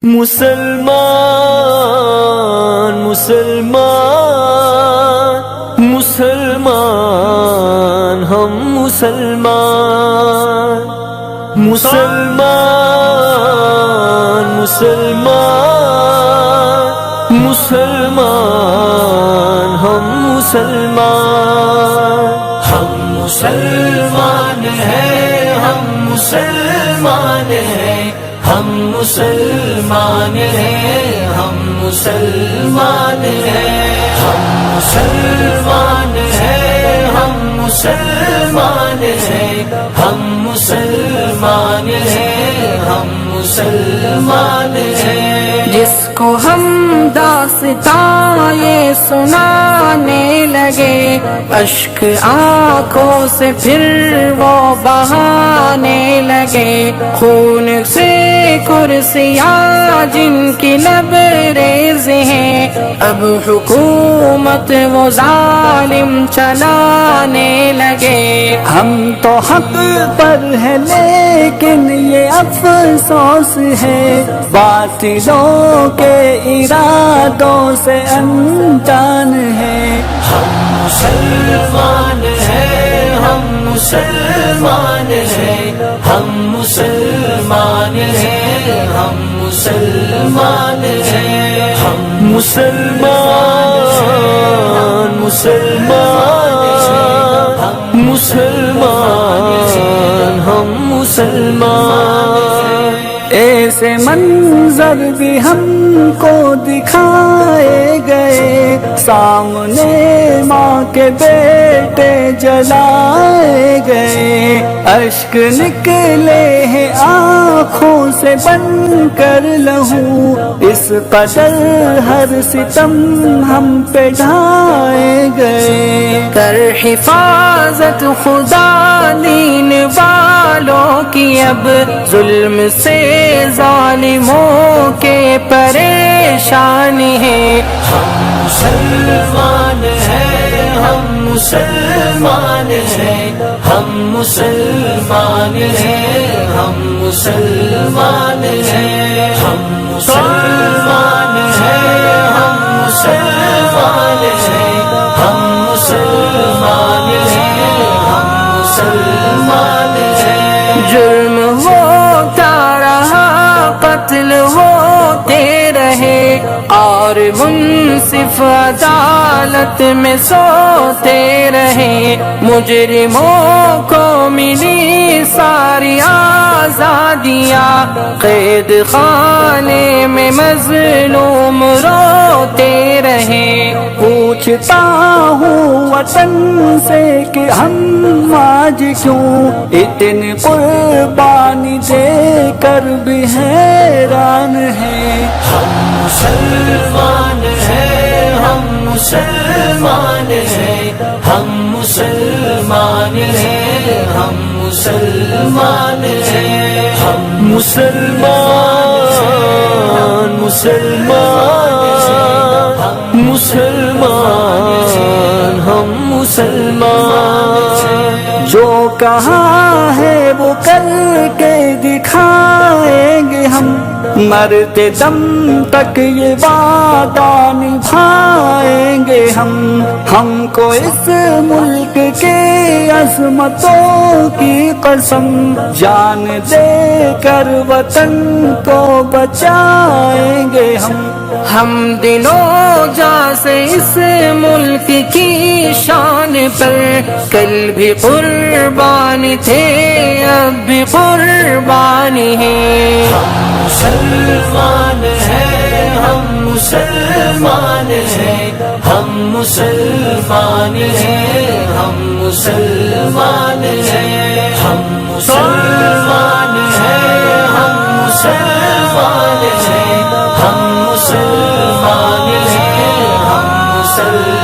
مسلمان مسلمان مسلمان ہم مسلمان مسلمان مسلمان مسلمان ہم مسلمان ہیں ہم مسلمان ہیں ہم مسلمان ہیں ہم مسلمان ہیں ہم مسلمان ہیں ہم مسلمان ہیں ہم مسلمان ہیں ہم مسلمان ہیں جس کو ہم داستاں یہ سنانے لگے اشک آنکھوں سے پھر وہ بہانے لگے خون سے کرسیاں جن کی لبریز ہیں اب حکومت وہ ظالم چلانے لگے ہم تو حق پر ہے لیکن یہ افسوس ہے باطلوں کے ارادوں سے انجان ہے ہم مسلمان ہیں ہم مسلمان ہیں ہم مسلمان ہیں ہم مسلمان ہیں ہم مسلمان مسلمان مسلمان ہم مسلمان ایسے منظر بھی ہم کو دکھائے گئے سامنے ماں کے بیٹے جلائے گئے اشک نکلے ہیں آنکھوں سے بن کر لہو اس قدر ہر ستم ہم پہ ڈھائے گئے کر حفاظت خدا دین والوں کی اب ظلم سے ظالموں کے پریشان ہیں ہم مسلمان ہیں ہم مسلمان ہیں ہم مسلمان ہیں ہم مسلمان ہیں ہم مسلمان ہیں ہم مسلمان ہیں ہم مسلمان ہیں ہم مسلمان ہیں جرم ہوتا رہا قتل ہوتے رہے اور منصف عدالت میں سوتے رہے مجرموں کو ملی ساری آزادیاں قید خانے میں مظلوم روتے رہے پوچھتا ہوں وطن سے کہ ہم آج کیوں اتنی قربانی دے کر بھی حیران ہیں ہم مسلمان ہیں ہم مسلمان ہیں ہم مسلمان ہیں ہم مسلمان ہیں ہم مسلمان مسلمان مسلمان ہم مسلمان جو کہا ہے وہ کر کے دکھائیں گے ہم مرتے دم تک یہ وعدہ نبھائیں گے ہم کو اس ملک کے عظمتوں کی قسم جان دے کر وطن کو بچائیں گے ہم دنوں جا سے اس ملک کی شان پر کل بھی قربانی تھے اب بھی قربانی ہے ہم مسلمان ہیں ہم مسلمان ہیں ہم مسلمان ہیں ہم مسلمان ہیں ہم مسلمان ہیں ہم مسلمان ہیں ہم مسلمان ہیں ہم مسلمان